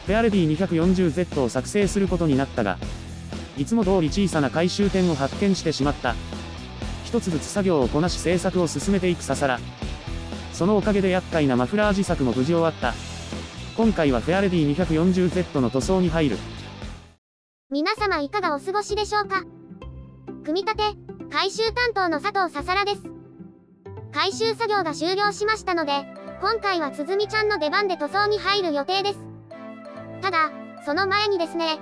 フェアレディ 240Z を作成することになったが、いつも通り小さな回収点を発見してしまった。一つずつ作業をこなし製作を進めていくササラ。そのおかげで厄介なマフラー自作も無事終わった。今回はフェアレディ 240Z の塗装に入る。皆様いかがお過ごしでしょうか。組み立て、回収担当の佐藤ささらです。回収作業が終了しましたので、今回はつづみちゃんの出番で塗装に入る予定です。ただ、その前にですね、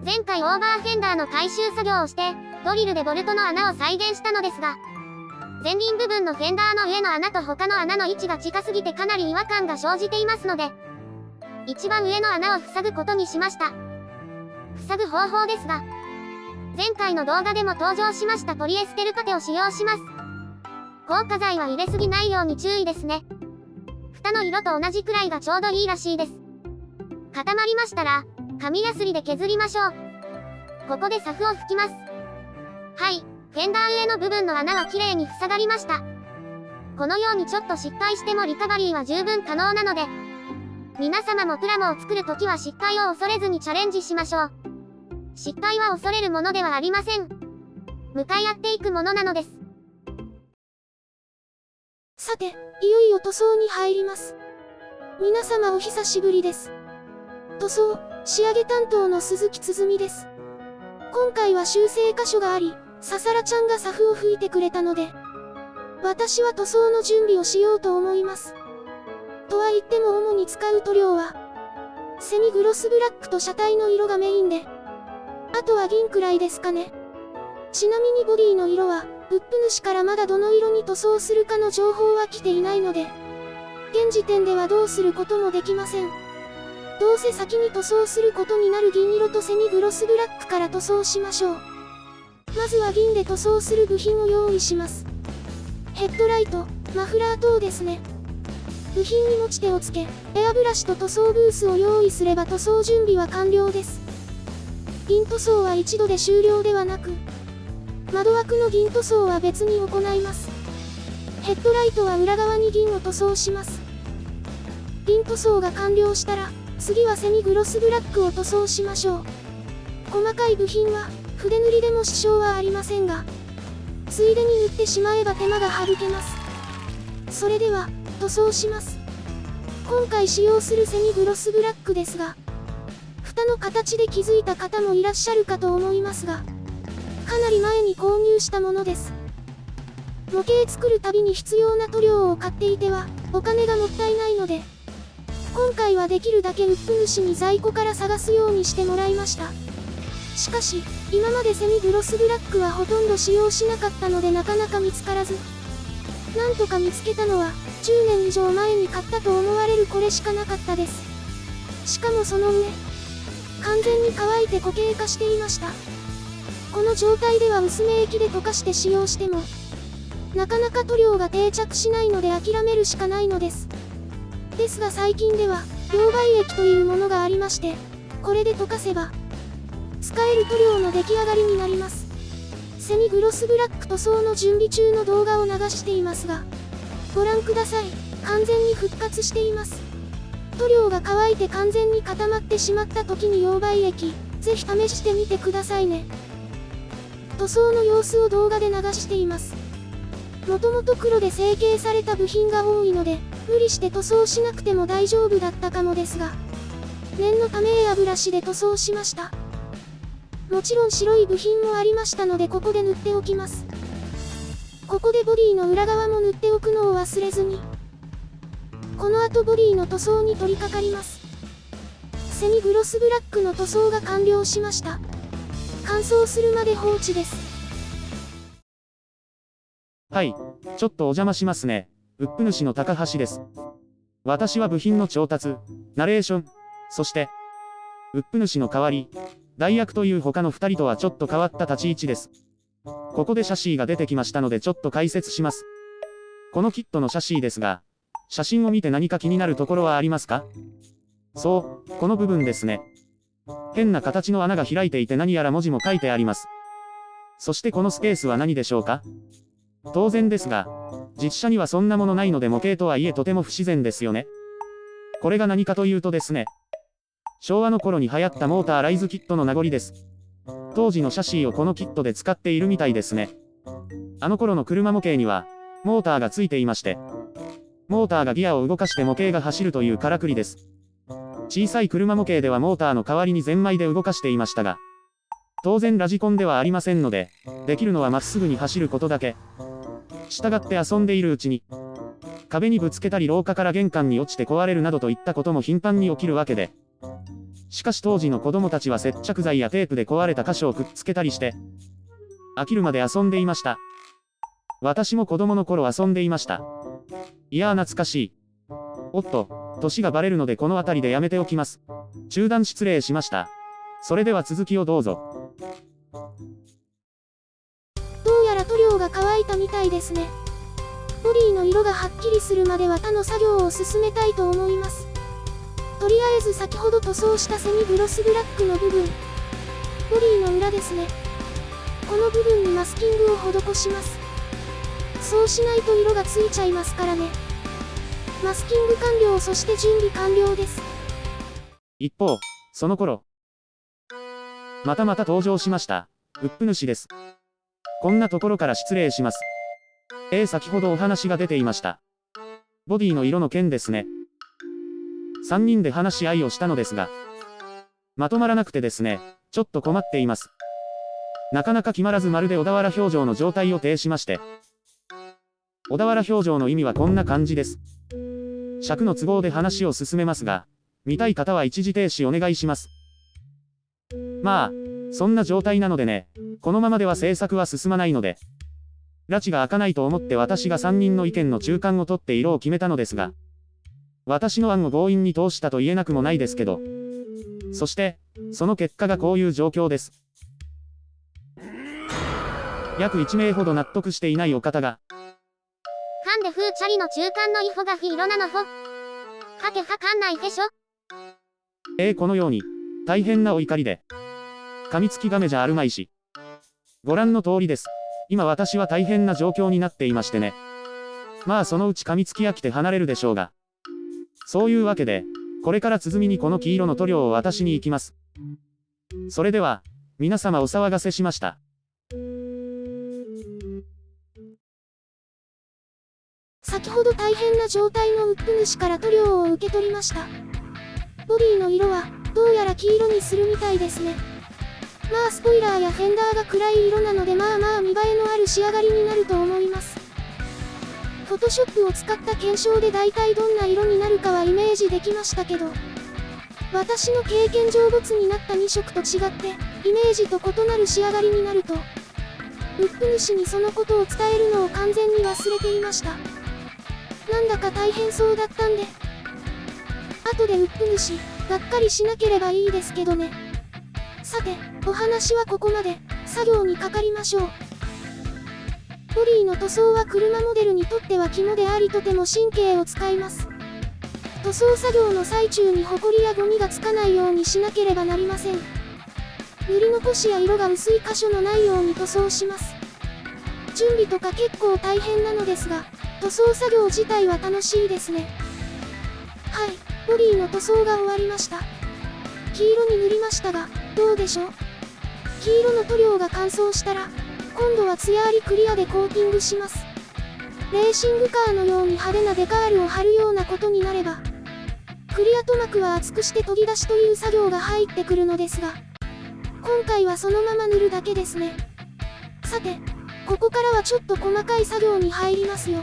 前回オーバーフェンダーの回収作業をして、ドリルでボルトの穴を再現したのですが、前輪部分のフェンダーの上の穴と他の穴の位置が近すぎてかなり違和感が生じていますので、一番上の穴を塞ぐことにしました。塞ぐ方法ですが、前回の動画でも登場しましたポリエステルパテを使用します。硬化剤は入れすぎないように注意ですね。蓋の色と同じくらいがちょうどいいらしいです。固まりましたら、紙やすりで削りましょう。ここでサフを吹きます。はい、フェンダー上の部分の穴はきれいに塞がりました。このようにちょっと失敗してもリカバリーは十分可能なので、皆様もプラモを作るときは失敗を恐れずにチャレンジしましょう。失敗は恐れるものではありません。向かい合っていくものなのです。さて、いよいよ塗装に入ります。皆様お久しぶりです。塗装、仕上げ担当の鈴木つづみです。今回は修正箇所があり、ささらちゃんがサフを吹いてくれたので、私は塗装の準備をしようと思います。とは言っても主に使う塗料は、セミグロスブラックと車体の色がメインで、あとは銀くらいですかね。ちなみにボディの色は、ウップ主からまだどの色に塗装するかの情報は来ていないので、現時点ではどうすることもできません。どうせ先に塗装することになる銀色とセミグロスブラックから塗装しましょう。まずは銀で塗装する部品を用意します。ヘッドライト、マフラー等ですね。部品に持ち手をつけ、エアブラシと塗装ブースを用意すれば塗装準備は完了です。銀塗装は一度で終了ではなく、窓枠の銀塗装は別に行います。ヘッドライトは裏側に銀を塗装します。銀塗装が完了したら、次はセミグロスブラックを塗装しましょう。細かい部品は、筆塗りでも支障はありませんが、ついでに塗ってしまえば手間が省けます。それでは、塗装します。今回使用するセミグロスブラックですが、蓋の形で気づいた方もいらっしゃるかと思いますが、かなり前に購入したものです。模型作るたびに必要な塗料を買っていては、お金がもったいないので、今回はできるだけウップ主に在庫から探すようにしてもらいました。しかし、今までセミグロスブラックはほとんど使用しなかったのでなかなか見つからず、なんとか見つけたのは、10年以上前に買ったと思われるこれしかなかったです。しかもその上、完全に乾いて固形化していました。この状態では薄め液で溶かして使用しても、なかなか塗料が定着しないので諦めるしかないのです。ですが最近では、溶媒液というものがありまして、これで溶かせば、使える塗料の出来上がりになります。セミグロスブラック塗装の準備中の動画を流していますが、ご覧ください。完全に復活しています。塗料が乾いて完全に固まってしまった時に溶媒液、ぜひ試してみてくださいね。塗装の様子を動画で流しています。もともと黒で成形された部品が多いので、無理して塗装しなくても大丈夫だったかもですが、念のためエアブラシで塗装しました。もちろん白い部品もありましたのでここで塗っておきます。ここでボディの裏側も塗っておくのを忘れずに。この後ボディの塗装に取り掛かります。セミグロスブラックの塗装が完了しました。乾燥するまで放置です。はい、ちょっとお邪魔しますね。ウップ主の高橋です。私は部品の調達、ナレーション、そして、ウップ主の代わり、代役という他の2人とはちょっと変わった立ち位置です。ここでシャシーが出てきましたのでちょっと解説します。このキットのシャシーですが、写真を見て何か気になるところはありますか？そう、この部分ですね。変な形の穴が開いていて何やら文字も書いてあります。そしてこのスペースは何でしょうか？当然ですが、実写にはそんなものないので模型とはいえとても不自然ですよね。これが何かというとですね、昭和の頃に流行ったモーターライズキットの名残です。当時のシャシーをこのキットで使っているみたいですね。あの頃の車模型には、モーターがついていまして、モーターがギアを動かして模型が走るというからくりです。小さい車模型ではモーターの代わりにゼンマイで動かしていましたが、当然ラジコンではありませんので、できるのはまっすぐに走ることだけ。したがって遊んでいるうちに、壁にぶつけたり廊下から玄関に落ちて壊れるなどといったことも頻繁に起きるわけで、しかし当時の子供たちは接着剤やテープで壊れた箇所をくっつけたりして、飽きるまで遊んでいました。私も子供の頃遊んでいました。いやー懐かしい。おっと、年がバレるのでこの辺りでやめておきます。中断失礼しました。それでは続きをどうぞ。どうやら塗料が乾いたみたいですね。ボディの色がはっきりするまでは他の作業を進めたいと思います。とりあえず先ほど塗装したセミグロスブラックの部分、ボディの裏ですね。この部分にマスキングを施します。そうしないと色がついちゃいますからね。マスキング完了、そして準備完了です。一方、その頃、また登場しました。ウップ主です。こんなところから失礼します。先ほどお話が出ていました。ボディの色の件ですね。3人で話し合いをしたのですが、まとまらなくてですね、ちょっと困っています。なかなか決まらずまるで小田原表情の状態を呈しまして、小田原表情の意味はこんな感じです。尺の都合で話を進めますが、見たい方は一時停止お願いします。まあ、そんな状態なのでね、このままでは制作は進まないので、埒が明かないと思って私が3人の意見の中間を取って色を決めたのですが、私の案を強引に通したと言えなくもないですけど、そして、その結果がこういう状況です。約1名ほど納得していないお方が、ハンデフーチャリの中間のイホがフィ色なのほ。はけはかんないでしょ。このように、大変なお怒りで、噛みつき亀じゃあるまいし。ご覧の通りです。今私は大変な状況になっていましてね。まあそのうち噛みつき飽きて離れるでしょうが。そういうわけで、これから鼓にこの黄色の塗料を渡しに行きます。それでは、皆様お騒がせしました。先ほど大変な状態のウップ主から塗料を受け取りました。ボディの色は、どうやら黄色にするみたいですね。まあスポイラーやフェンダーが暗い色なのでまあ見栄えのある仕上がりになると思います。フォトショップを使った検証で大体どんな色になるかはイメージできましたけど、私の経験上ボツになった2色と違って、イメージと異なる仕上がりになると、ウップ主にそのことを伝えるのを完全に忘れていました。なんだか大変そうだったんで、後でウップ主、がっかりしなければいいですけどね。さて、お話はここまで、作業にかかりましょう。ボディの塗装は車モデルにとっては肝でありとても神経を使います。塗装作業の最中にホコリやゴミがつかないようにしなければなりません。塗り残しや色が薄い箇所のないように塗装します。準備とか結構大変なのですが、塗装作業自体は楽しいですね。はい、ボディの塗装が終わりました。黄色に塗りましたが、どうでしょう？黄色の塗料が乾燥したら、今度はツヤありクリアでコーティングします。レーシングカーのように派手なデカールを貼るようなことになれば、クリア塗膜は厚くして研ぎ出しという作業が入ってくるのですが、今回はそのまま塗るだけですね。さて、ここからはちょっと細かい作業に入りますよ。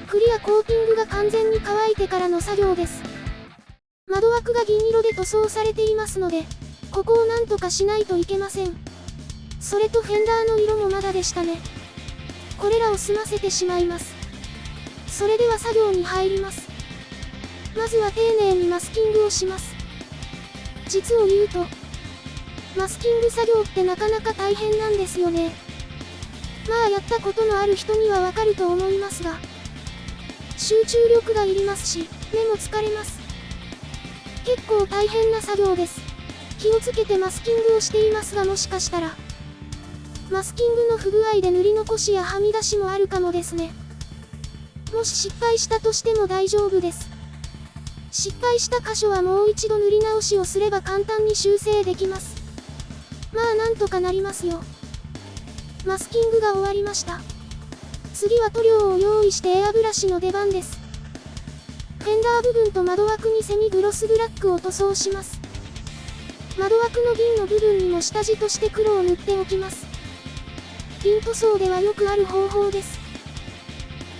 クリアコーティングが完全に乾いてからの作業です。窓枠が銀色で塗装されていますので、ここをなんとかしないといけません。それとフェンダーの色もまだでしたね。これらを済ませてしまいます。それでは作業に入ります。まずは丁寧にマスキングをします。実を言うと、マスキング作業ってなかなか大変なんですよね。まあやったことのある人にはわかると思いますが、集中力がいりますし、目も疲れます。結構大変な作業です。気をつけてマスキングをしていますが、もしかしたらマスキングの不具合で塗り残しやはみ出しもあるかもですね。もし失敗したとしても大丈夫です。失敗した箇所はもう一度塗り直しをすれば簡単に修正できます。まあなんとかなりますよ。マスキングが終わりました。次は塗料を用意してエアブラシの出番です。フェンダー部分と窓枠にセミグロスブラックを塗装します。窓枠の銀の部分にも下地として黒を塗っておきます。銀塗装ではよくある方法です。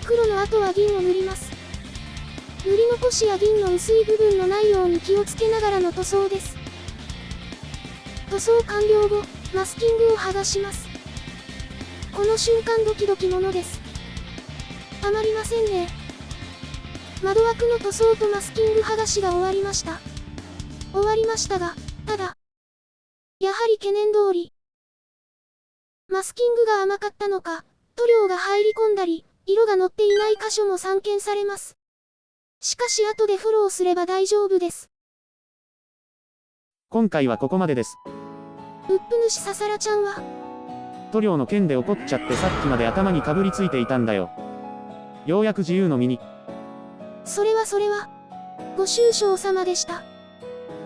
黒の後は銀を塗ります。塗り残しや銀の薄い部分のないように気をつけながらの塗装です。塗装完了後、マスキングを剥がします。この瞬間ドキドキものです。たまりませんね。窓枠の塗装とマスキング剥がしが終わりました。終わりましたが、ただ、やはり懸念通り、マスキングが甘かったのか、塗料が入り込んだり、色が乗っていない箇所も散見されます。しかし後でフォローすれば大丈夫です。今回はここまでです。うっぷ主ささらちゃんは、塗料の件で怒っちゃってさっきまで頭にかぶりついていたんだよ。ようやく自由の身に。それは、ご愁傷様でした。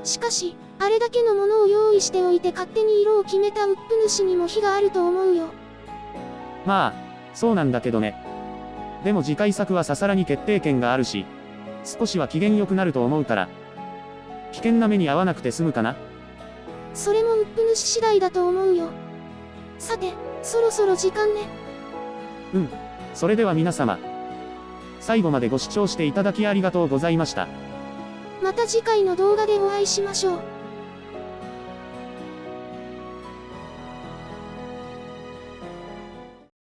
しかし、あれだけのものを用意しておいて勝手に色を決めたうっぷ主にも非があると思うよ。まあ、そうなんだけどね。でも次回作はささらに決定権があるし、少しは機嫌良くなると思うから、危険な目に遭わなくて済むかな。それもうっぷ主次第だと思うよ。さて、そろそろ時間ね。それでは皆様、最後までご視聴していただきありがとうございました。また次回の動画でお会いしましょう。